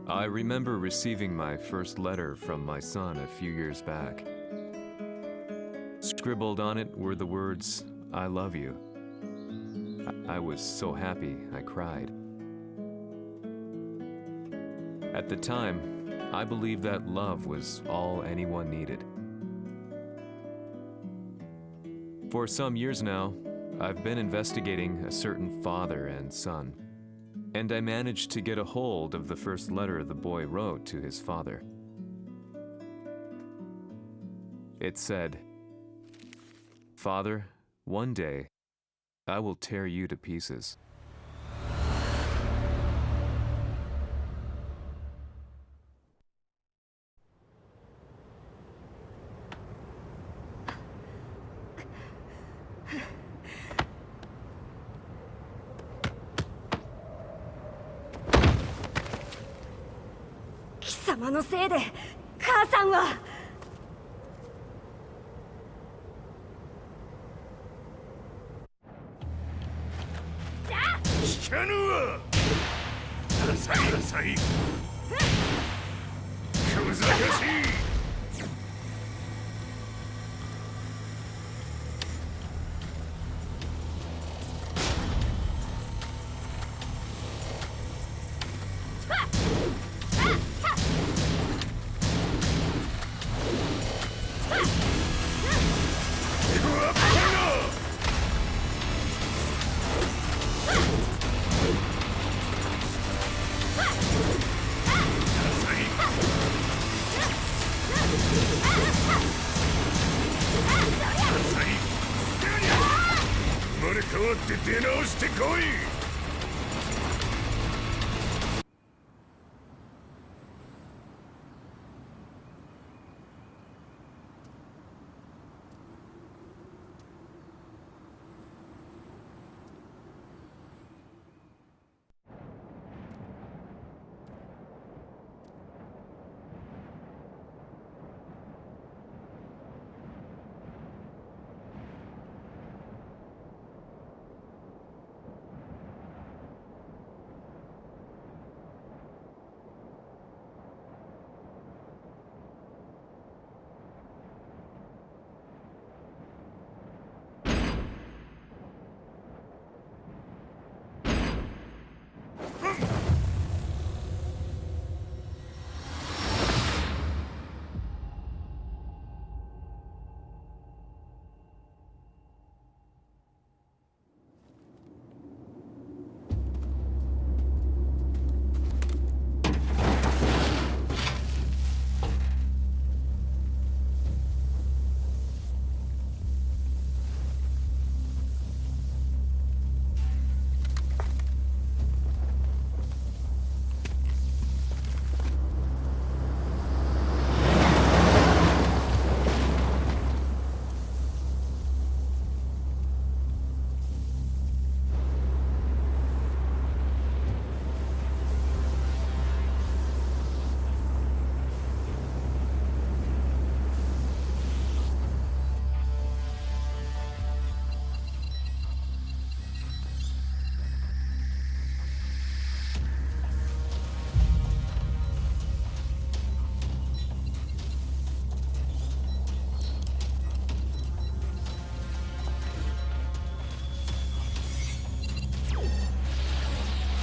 I remember receiving my first letter from my son a few years back. Scribbled on it were the words, "I love you." I was so happy I cried. At the time, I believed that love was all anyone needed. For some years now, I've been investigating a certain father and son, and I managed to get a hold of the first letter the boy wrote to his father. It said, "Father, one day, I will tear you to pieces." "貴様のせいで母さんは..." 聞かぬわ。浅い小難しい。生まれ変わって出直してこい。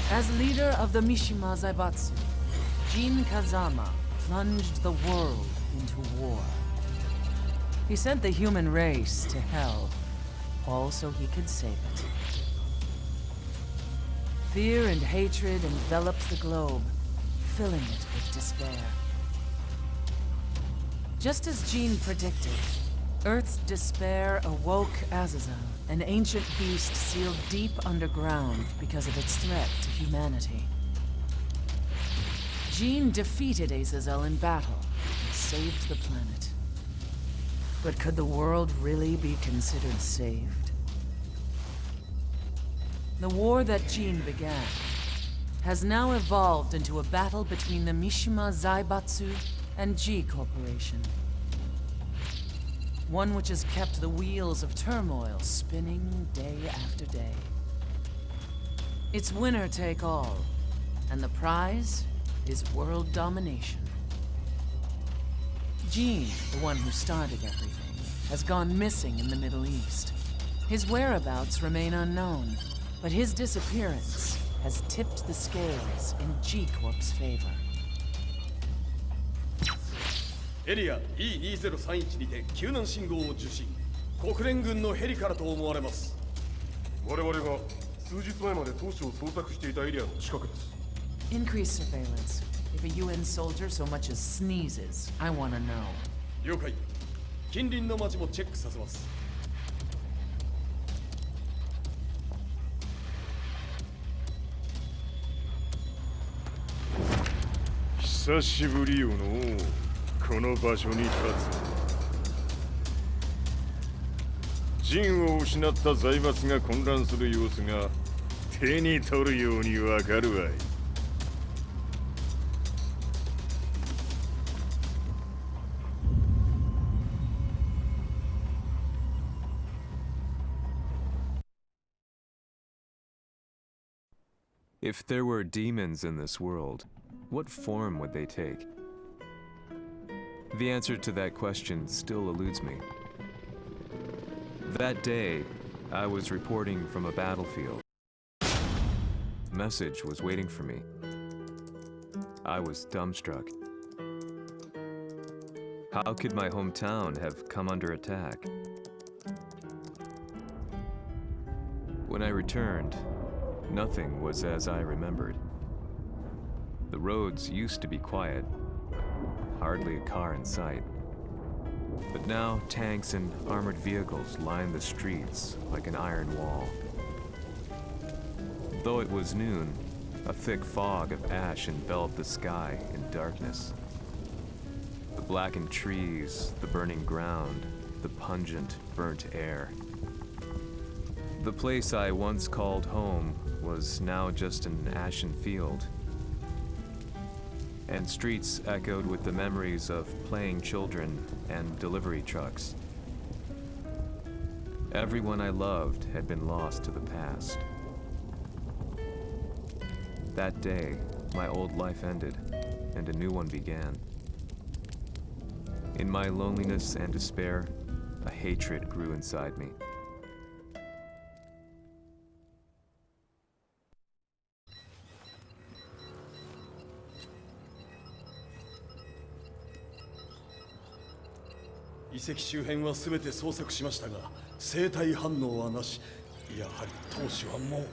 As leader of the Mishima Zaibatsu, Jin Kazama plunged the world into war. He sent the human race to hell, all so he could save it. Fear and hatred enveloped the globe, filling it with despair. Just as Jin predicted, Earth's despair awoke Azazel, an ancient beast sealed deep underground because of its threat to humanity. Jin defeated Azazel in battle and saved the planet. But could the world really be considered saved? The war that Jin began has now evolved into a battle between the Mishima Zaibatsu and G Corporation. One which has kept the wheels of turmoil spinning day after day. It's winner take all, and the prize is world domination. Gene, the one who started everything, has gone missing in the Middle East. His whereabouts remain unknown, but his disappearance has tipped the scales in G-Corp's favor. エリア E2031 にて救難信号を受信。国連軍のヘリからと思われます。我々が数日前まで当初を捜索していたエリアの近くです。 Increase surveillance. If a UN soldier so much as sneezes, I want to know. 了解。近隣の町もチェックさせます。久しぶりよのこの場所に立つ。陣を失った財閥が混乱する様子が手に取るようにわかるわい。If there were demons in this world, what form would they take? The answer to that question still eludes me. That day, I was reporting from a battlefield. A message was waiting for me. I was dumbstruck. How could my hometown have come under attack? When I returned, nothing was as I remembered. The roads used to be quiet, hardly a car in sight. But now tanks and armored vehicles lined the streets like an iron wall. Though it was noon, a thick fog of ash enveloped the sky in darkness. The blackened trees, the burning ground, the pungent, burnt air. The place I once called home was now just an ashen field. And streets echoed with the memories of playing children and delivery trucks. Everyone I loved had been lost to the past. That day, my old life ended, and a new one began. In my loneliness and despair, a hatred grew inside me.遺跡周辺は全て捜索しましたが、生体反応はなし。やはり当主はもう。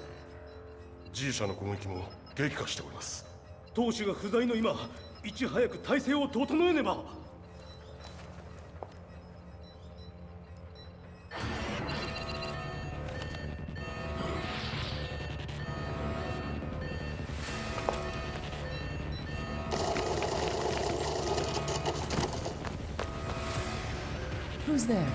G 社の攻撃も激化しております。当主が不在の今、いち早く体制を整えねば。Who's there?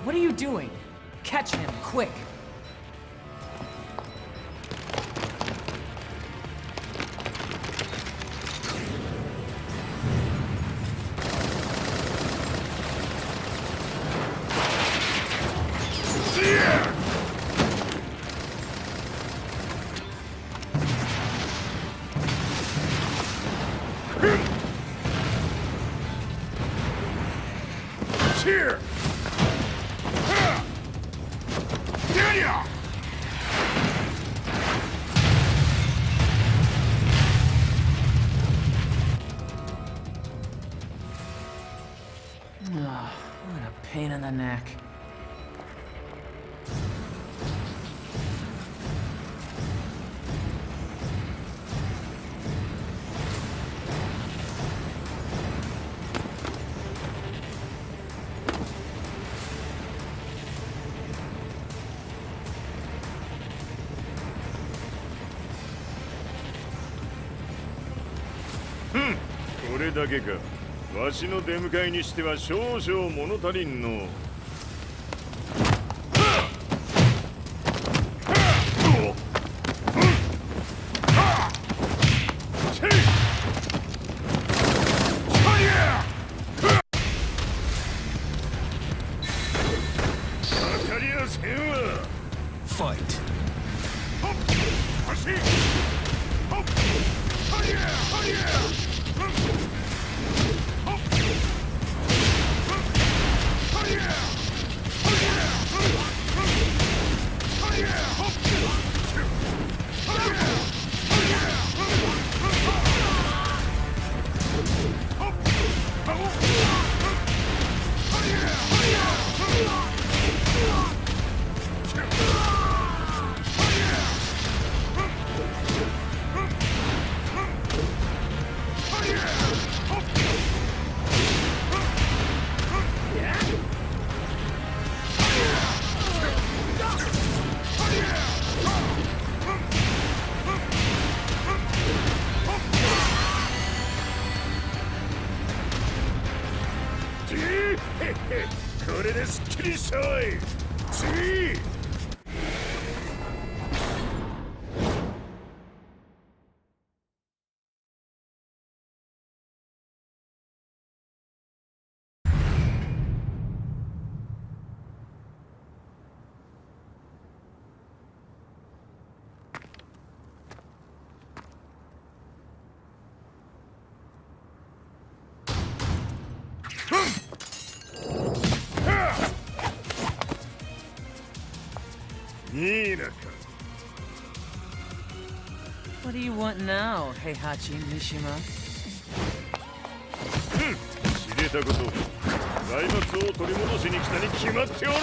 What are you doing? Catch him, quick! Here! What a pain in the neck. れだけか。わしの出迎えにしては少々物足りんの。これですっきりしたわい。次。What do you want now, Heihachi Mishima? 知れたこと。財閥を取り戻しに来たに決まっておろう。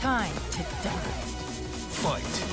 Time to die. Fight.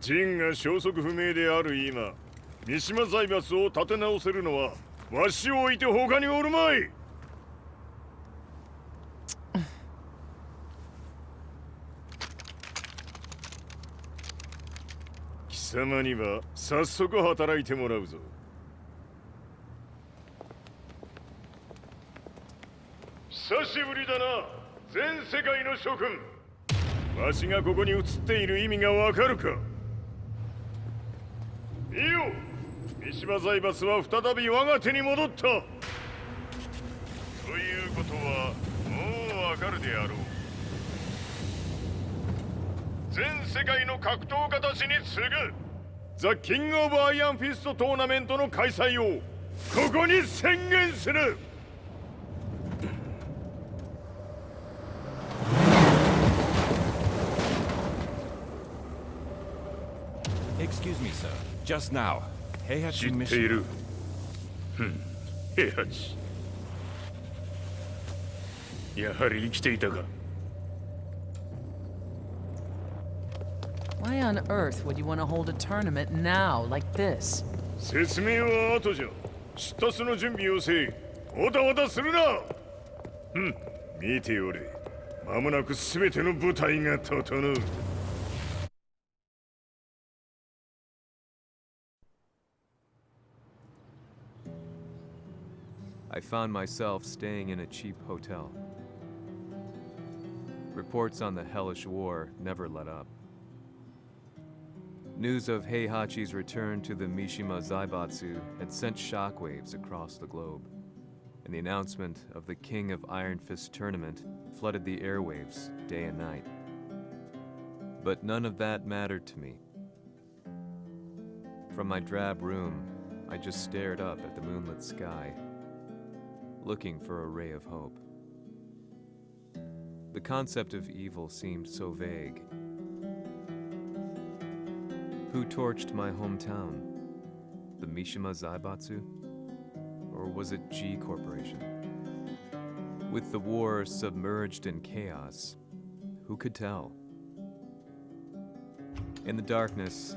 ジンが消息不明である今、三島財閥を立て直せるのはわしを置いて他におるまい。貴様には早速働いてもらうぞ。久しぶりだな、全世界の諸君。わしがここに映っている意味がわかるか。いいよ、三島財閥は再び我が手に戻った。ということはもうわかるであろう。全世界の格闘家たちに次ぐザ・キング・オブ・アイアンフィストトーナメントの開催をここに宣言する。Excuse Excuse me, sir. Just now, 知 Heihachi ってい Mishima. る。平八。やはり生きていたか。Why on earth would you want to hold a tournament now, like this? 説明は後じゃ。出立の準備をせい。おたおたするな。見ておれ。間もなくすべての部隊が整う。I found myself staying in a cheap hotel. Reports on the hellish war never let up. News of Heihachi's return to the Mishima Zaibatsu had sent shockwaves across the globe, and the announcement of the King of Iron Fist tournament flooded the airwaves day and night. But none of that mattered to me. From my drab room, I just stared up at the moonlit sky, looking for a ray of hope. The concept of evil seemed so vague. Who torched my hometown? The Mishima Zaibatsu? Or was it G Corporation? With the war submerged in chaos, who could tell? In the darkness,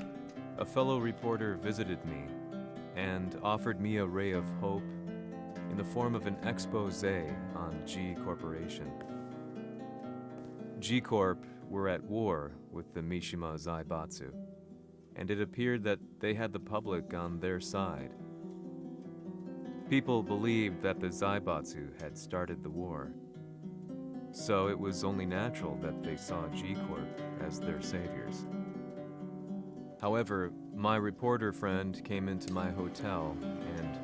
a fellow reporter visited me and offered me a ray of hope in the form of an expose on G Corporation. G Corp were at war with the Mishima Zaibatsu, and it appeared that they had the public on their side. People believed that the Zaibatsu had started the war, so it was only natural that they saw G Corp as their saviors. However, my reporter friend came into my hotel and,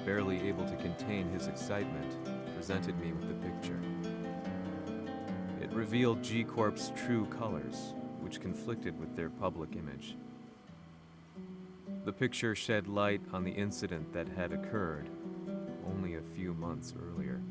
barely able to contain his excitement, presented me with the picture. It revealed G Corp's true colors, which conflicted with their public image. The picture shed light on the incident that had occurred only a few months earlier.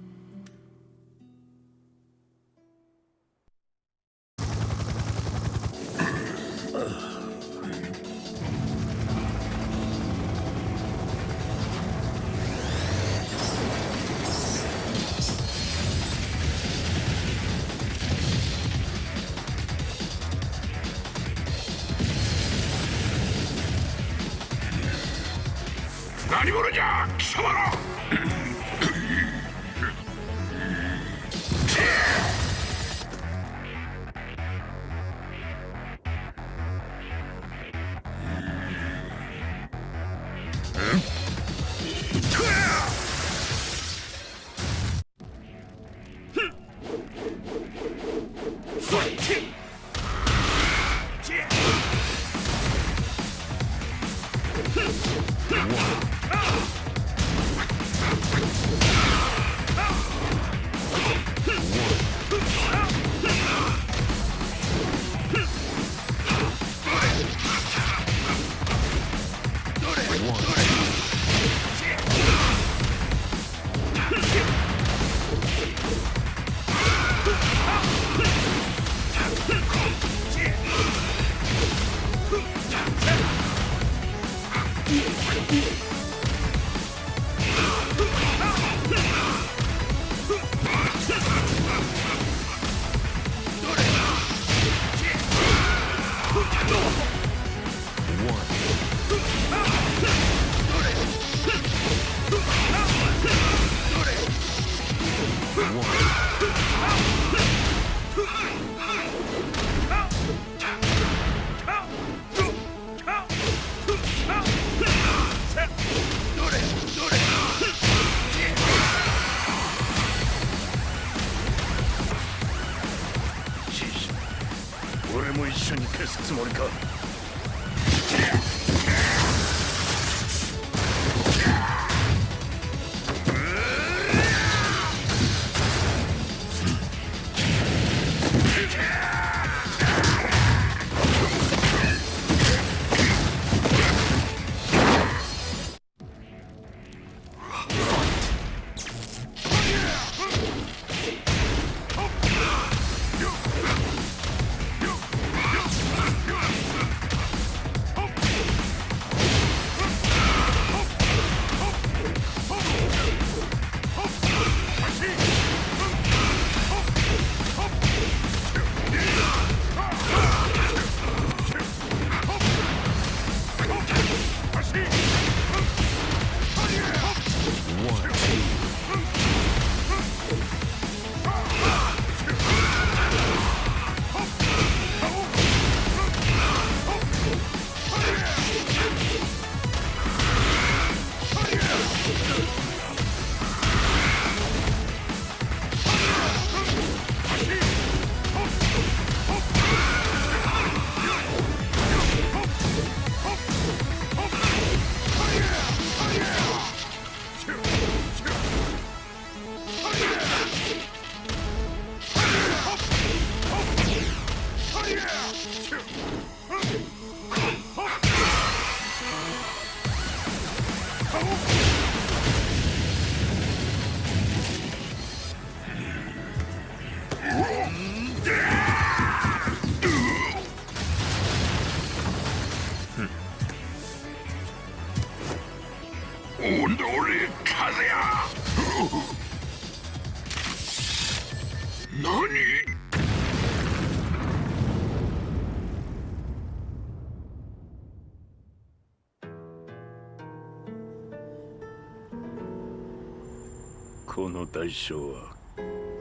の代償は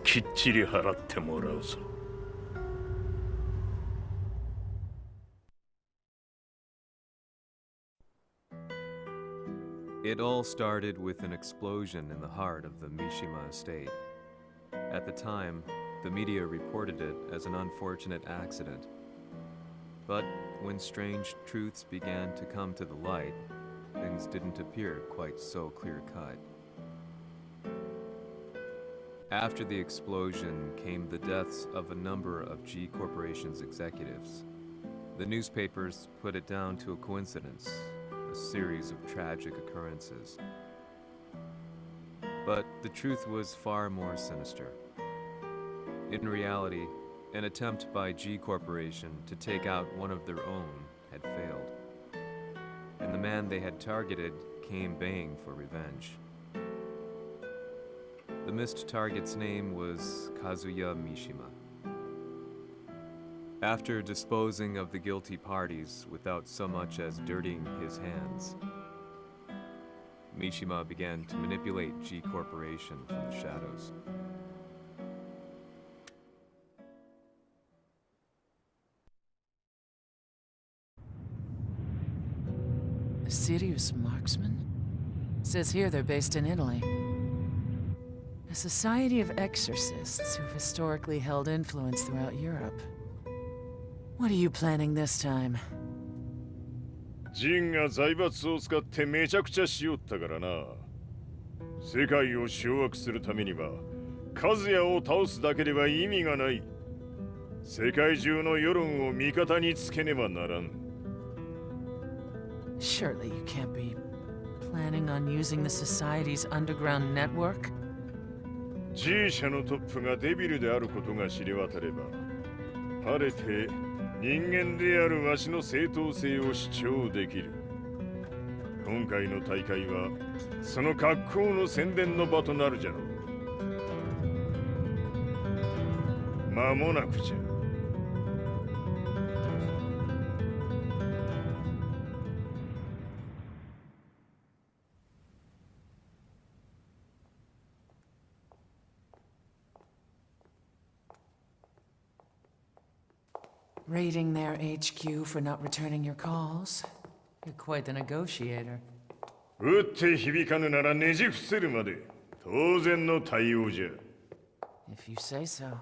きっちり払ってもらうぞ。It all started with an explosion in the heart of the Mishima estate. At the time, the media reported it as an unfortunate accident. But when strange truths began to come to the light, things didn't appear quite so clear-cut. After the explosion came the deaths of a number of G Corporation's executives. The newspapers put it down to a coincidence, a series of tragic occurrences. But the truth was far more sinister. In reality, an attempt by G Corporation to take out one of their own had failed, and the man they had targeted came baying for revenge. The missed target's name was Kazuya Mishima. After disposing of the guilty parties without so much as dirtying his hands, Mishima began to manipulate G Corporation from the shadows. A serious marksman? Says here they're based in Italy. A society of exorcists who've historically held influence throughout Europe. What are you planning this time? ジンが財閥を使ってめちゃくちゃしよったからな。世界を掌握するためにはカズヤを倒すだけでは意味がない。世界中の世論を味方につけねばならん。Surely you can't be planning on using the society's underground network? G 社のトップがデビルであることが知れ渡れば、晴れて人間であるわしの正当性を主張できる。今回の大会はその格好の宣伝の場となるじゃろう。間もなくじゃ。Raiding their HQ for not returning your calls? You're quite the negotiator. 撃って響かぬならねじ伏せるまで当然の対応じゃ。If you say so.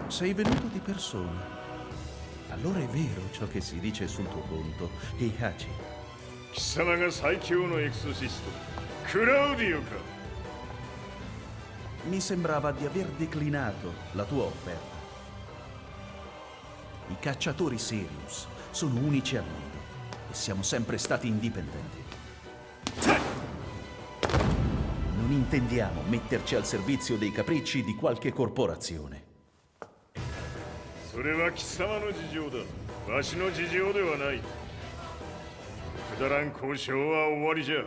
Sei venuto di persona. Allora è vero ciò che si dice sul tuo conto, Heihachi. 貴様が最強のエクソシスト、クラウディオか。Mi sembrava di aver declinato la tua offerta. I cacciatori Sirius sono unici al mondo e siamo sempre stati indipendenti. Non intendiamo metterci al servizio dei capricci di qualche corporazione. それは貴様の事情だ。わしの事情ではない。くだらん交渉は終わりじゃ。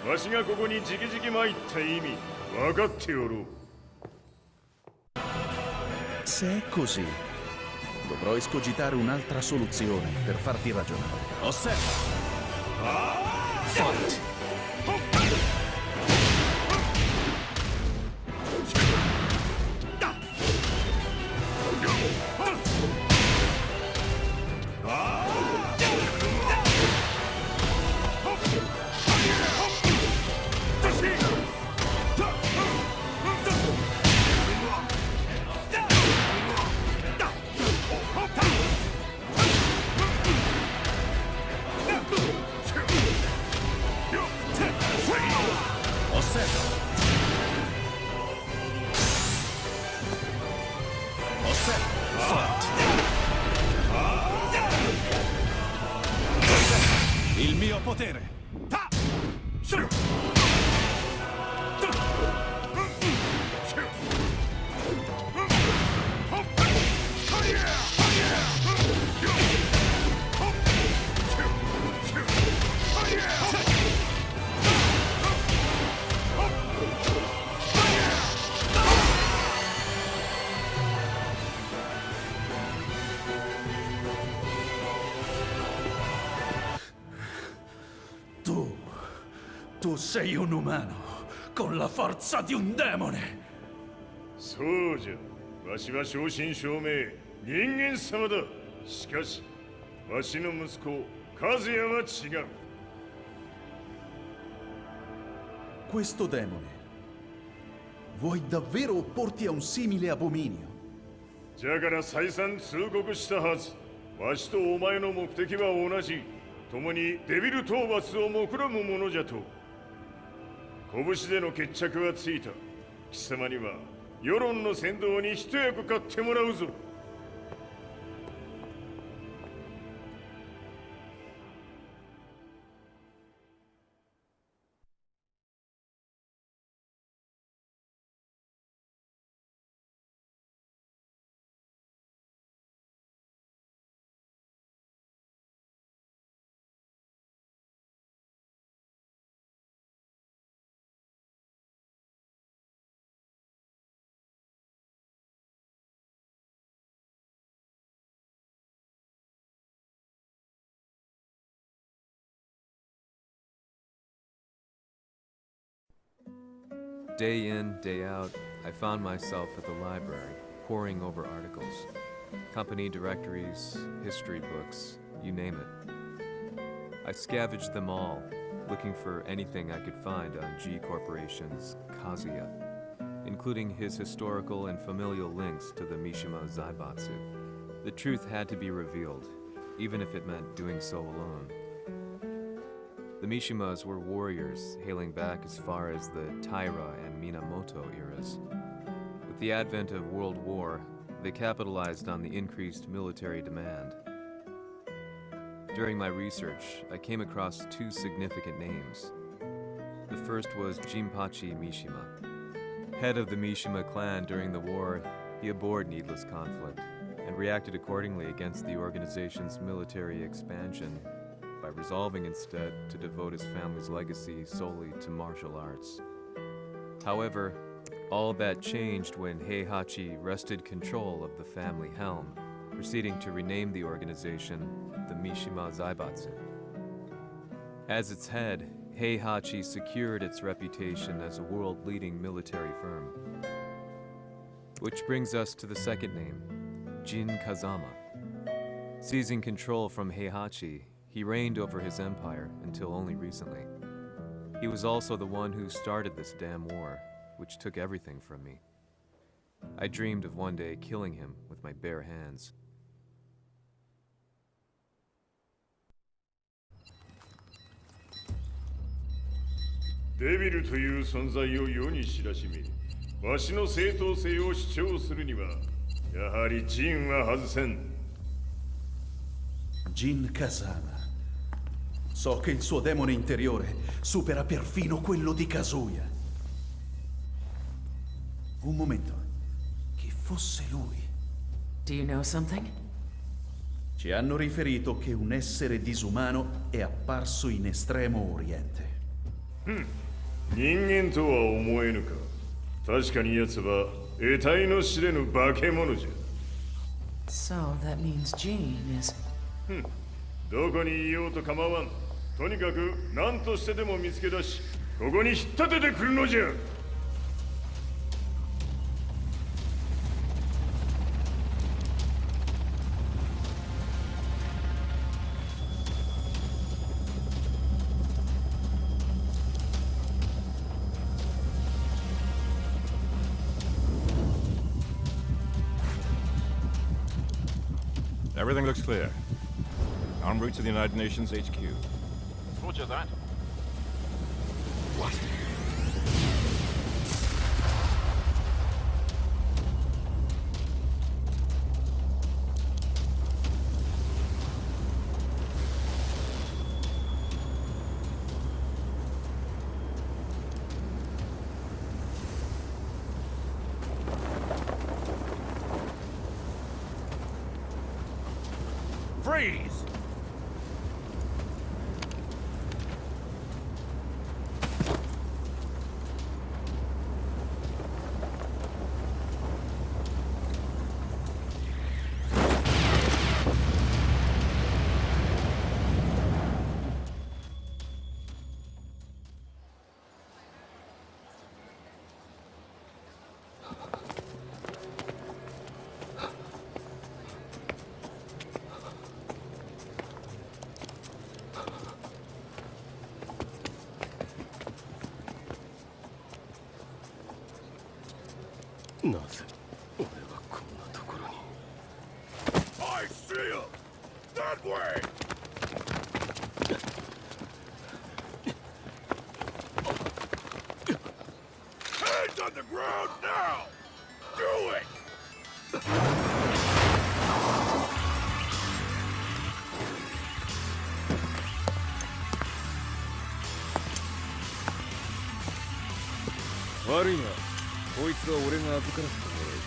わしがここに直々参った意味分かっておろう。Se è così, dovrò escogitare un'altra soluzione per farti ragionare. Osserva! Fight! Il mio potere! Tu sei un umano, con la forza di un demone. そうじゃ。わしは正真正銘人間様だ。しかし、わしの息子和也は違う。Questo demone, vuoi davvero opporti a un simile abominio? じゃから再三通告したはず。わしとお前の目的は同じ。共にデビル討伐を目論むものじゃと。拳での決着はついた。貴様には世論の先導に一役買ってもらうぞ。Day in, day out, I found myself at the library, poring over articles. Company directories, history books, you name it. I scavenged them all, looking for anything I could find on G Corporation's Kazuya, including his historical and familial links to the Mishima Zaibatsu. The truth had to be revealed, even if it meant doing so alone. The Mishimas were warriors hailing back as far as the Taira and Minamoto eras. With the advent of World War, they capitalized on the increased military demand. During my research, I came across two significant names. The first was Jinpachi Mishima. Head of the Mishima clan during the war, he abhorred needless conflict and reacted accordingly against the organization's military expansion by resolving instead to devote his family's legacy solely to martial arts. However, all that changed when Heihachi wrested control of the family helm, proceeding to rename the organization the Mishima Zaibatsu. As its head, Heihachi secured its reputation as a world-leading military firm. Which brings us to the second name, Jin Kazama. Seizing control from Heihachi, he reigned over his empire until only recently. He was also the one who started this damn war, which took everything from me. I dreamed of one day killing him with my bare hands. Devil という存在を世に知らしめ、わしの正当性を主張するには、やはりジンは外せん。Jin Kazama. So che il suo demone interiore supera perfino quello di Kazuya. Un momento. Chi fosse lui? Do you know something? Ci hanno riferito che un essere disumano è apparso in Estremo Oriente. 人間とは思えぬか。確かに奴は得体の知れぬ化け物じゃ。So that means Jean is... どこにいようと構わん。とにかく何としてでも見つけ出し、ここに引っ立ててくるのじゃ。Everything looks clear. En route to the United Nations HQ. Roger that. What? Freeze! I see him! That way! Hands on the ground now! Do it!悪いな。こいつは俺が預からせてもらう。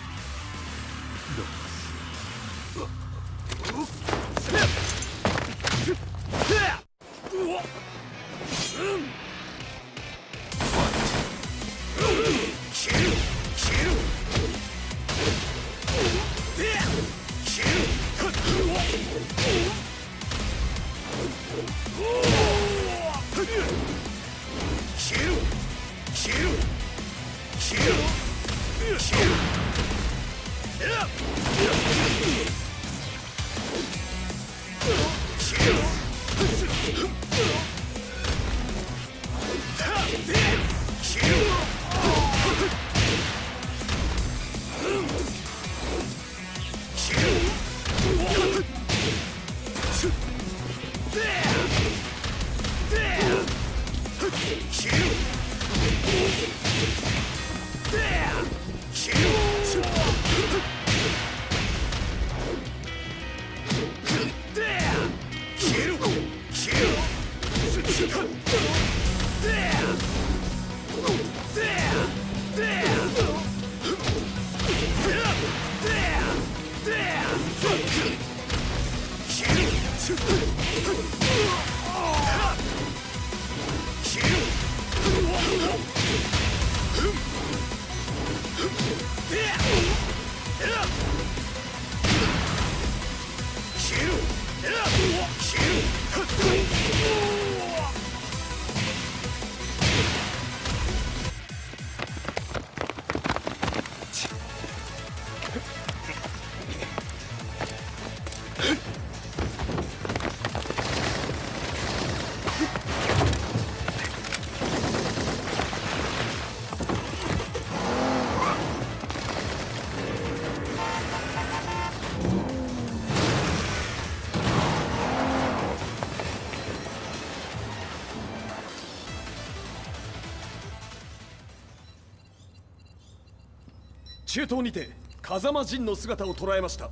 中東にて風間陣の姿を捉えました。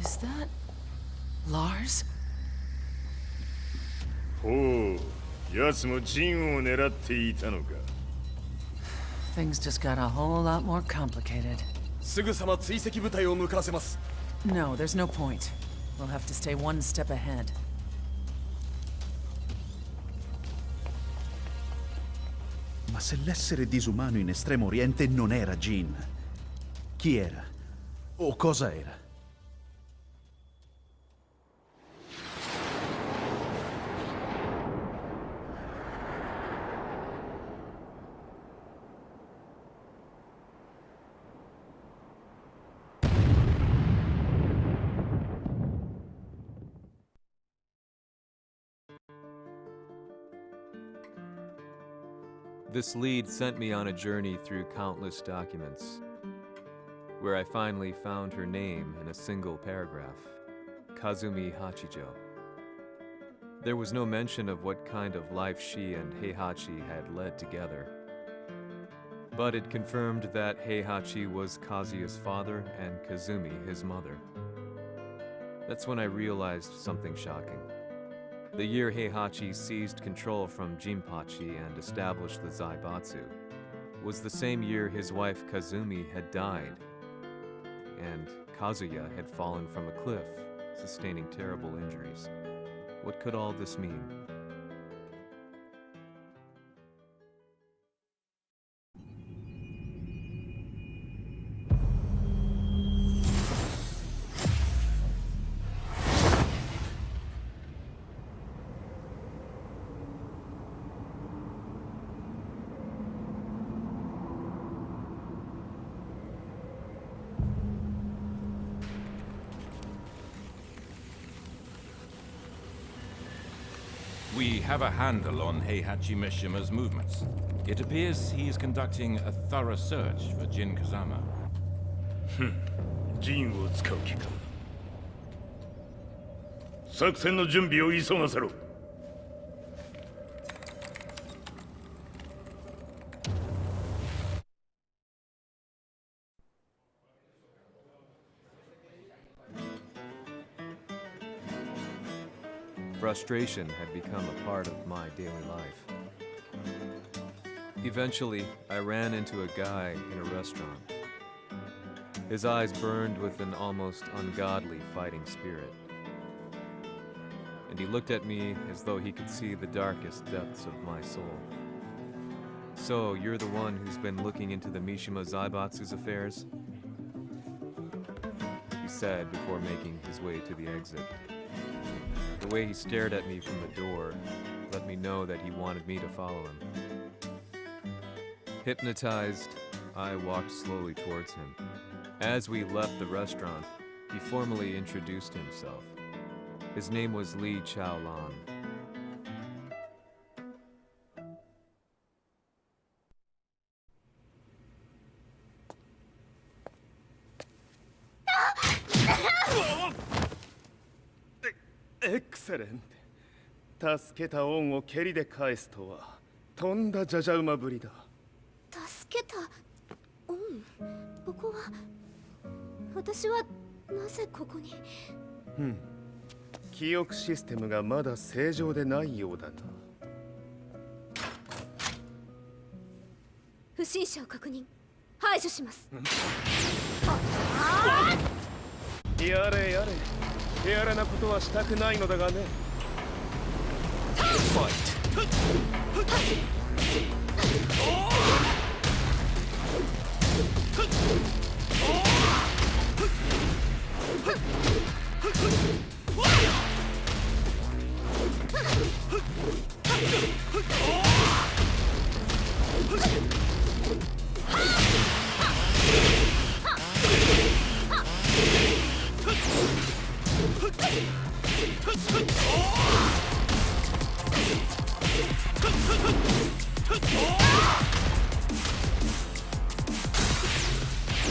Is that Lars? ほう、奴も陣を狙っていたのか。Things just got a whole lot more complicated. すぐさま追跡部隊を向かわせます。No, there's no point. We'll have to stay one step ahead. Ma se l'essere disumano in Estremo Oriente non era Jin, chi era? O cosa era? This lead sent me on a journey through countless documents, where I finally found her name in a single paragraph, Kazumi Hachijo. There was no mention of what kind of life she and Heihachi had led together, but it confirmed that Heihachi was Kazuya's father and Kazumi his mother. That's when I realized something shocking. The year Heihachi seized control from Jinpachi and established the Zaibatsu was the same year his wife Kazumi had died, and Kazuya had fallen from a cliff, sustaining terrible injuries. What could all this mean? We have a handle on Heihachi Mishima's movements. It appears he is conducting a thorough search for Jin Kazama. ジンを使う気か。作戦の準備を急がせろ。Frustration had become a part of my daily life. Eventually, I ran into a guy in a restaurant. His eyes burned with an almost ungodly fighting spirit. And he looked at me as though he could see the darkest depths of my soul. So, you're the one who's been looking into the Mishima Zaibatsu's affairs? He said before making his way to the exit. The way he stared at me from the door let me know that he wanted me to follow him. Hypnotized, I walked slowly towards him. As we left the restaurant, he formally introduced himself. His name was Lee Chaolan. Excellent. 助けた恩を蹴りで返すとはとんだじゃじゃ馬ぶりだ。助けた恩。ここは私はなぜここに。記憶システムがまだ正常でないようだな。不審者を確認。排除します。やれやれ。手荒なことはしたくないのだがね。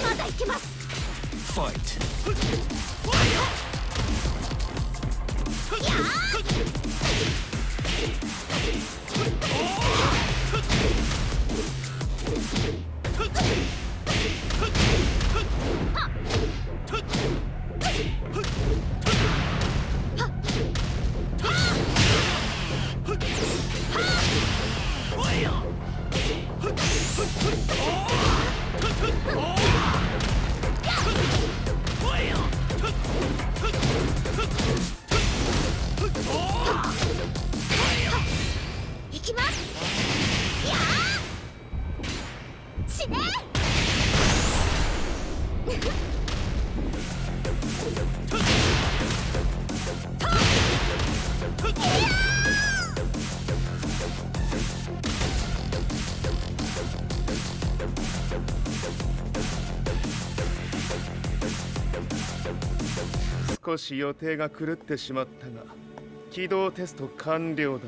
まだ行けます。行きます。やー死ね。少し予定が狂ってしまったが、起動テスト完了だ。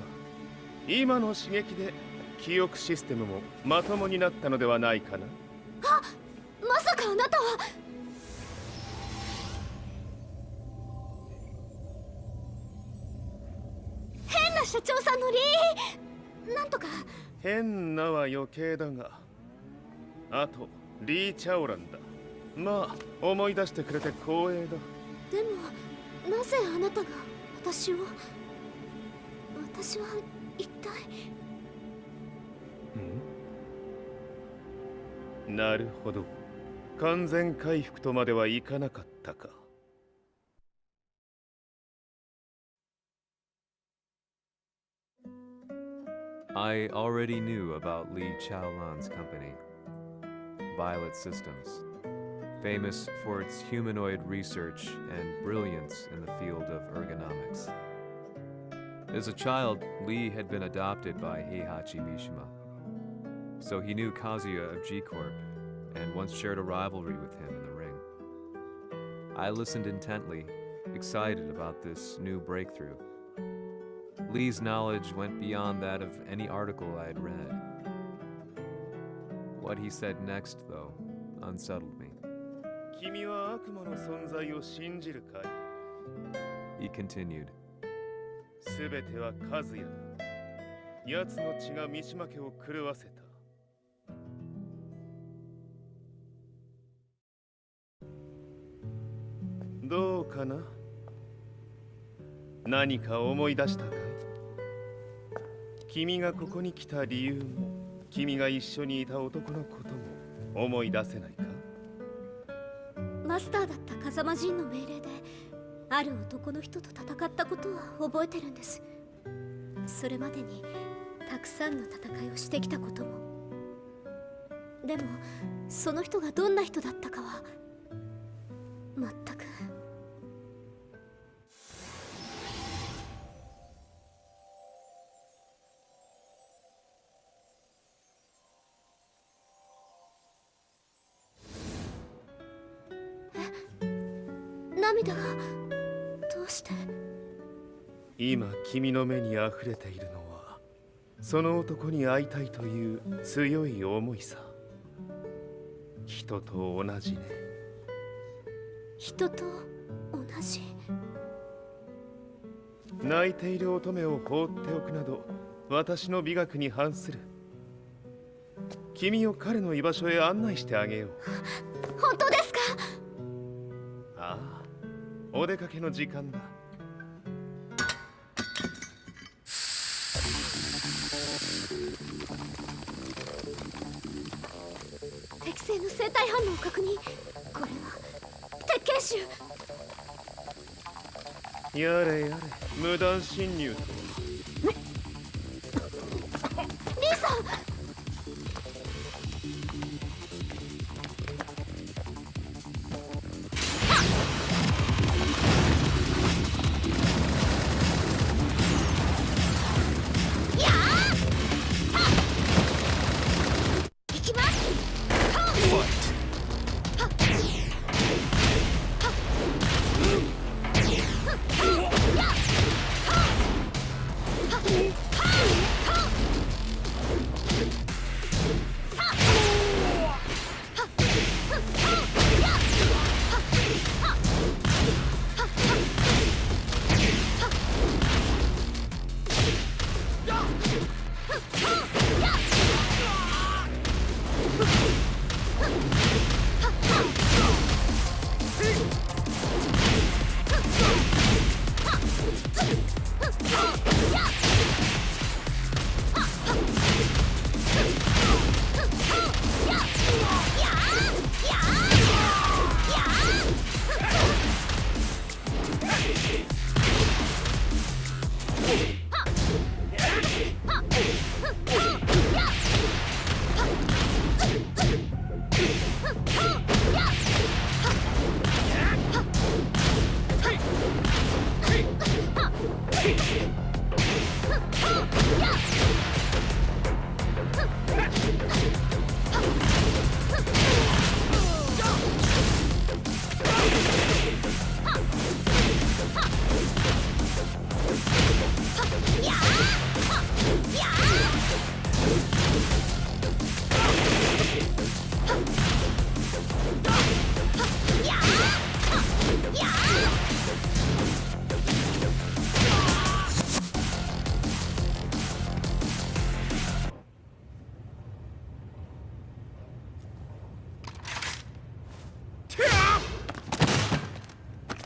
今の刺激で記憶システムもまともになったのではないかな。あ、まさかあなたは。変な社長さんのリーなんとか。変なは余計だが、あとリー・チャオランだ。まあ思い出してくれて光栄だ。でもなぜあなたが私は一体。なるほど。完全回復とまではいかなかったか。I already knew about Lee Chaolan's company, Violet Systems, famous for its humanoid research and brilliance in the field of ergonomics. As a child, Lee had been adopted by Heihachi Mishima, so he knew Kazuya of G-Corp and once shared a rivalry with him in the ring. I listened intently, excited about this new breakthrough. Lee's knowledge went beyond that of any article I had read. What he said next, though, unsettled me. 君は悪魔の存在を信じるかい? He continued. すべては和也だ。奴の血が三島家を狂わせた。どうかな？何か思い出したかい？君がここに来た理由も、君が一緒にいた男のことも思い出せないか？マスターだった風間陣の命令である男の人と戦ったことは覚えてるんです。それまでにたくさんの戦いをしてきたことも。でもその人がどんな人だったかは全く。涙がどうして？今君の目に溢れているのはその男に会いたいという強い思いさ。人と同じね。人と同じ。泣いている乙女を放っておくなど私の美学に反する。君を彼の居場所へ案内してあげよう。本当ですか？ああ、お出かけの時間だ。適正の生体反応を確認。これは鉄拳臭。やれやれ、無断侵入とは。リーさん。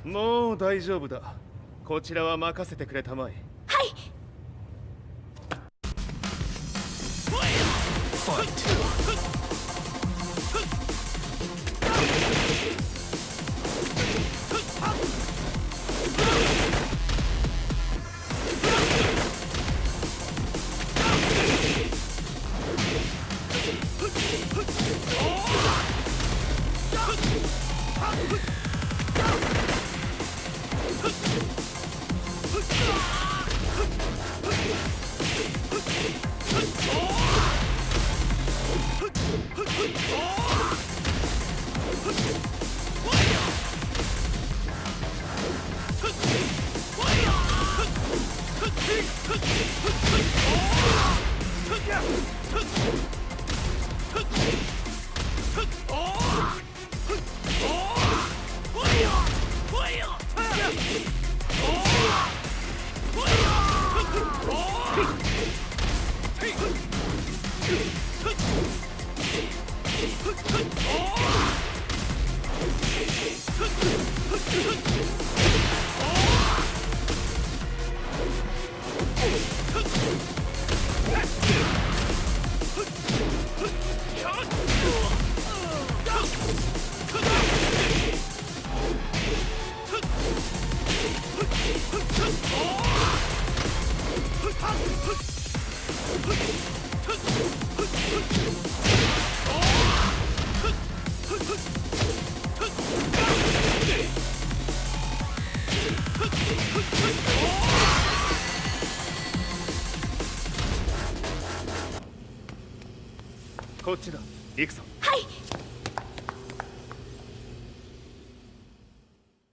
もう大丈夫だ。こちらは任せてくれたまえ。はい。こっちだ行くぞ。はい。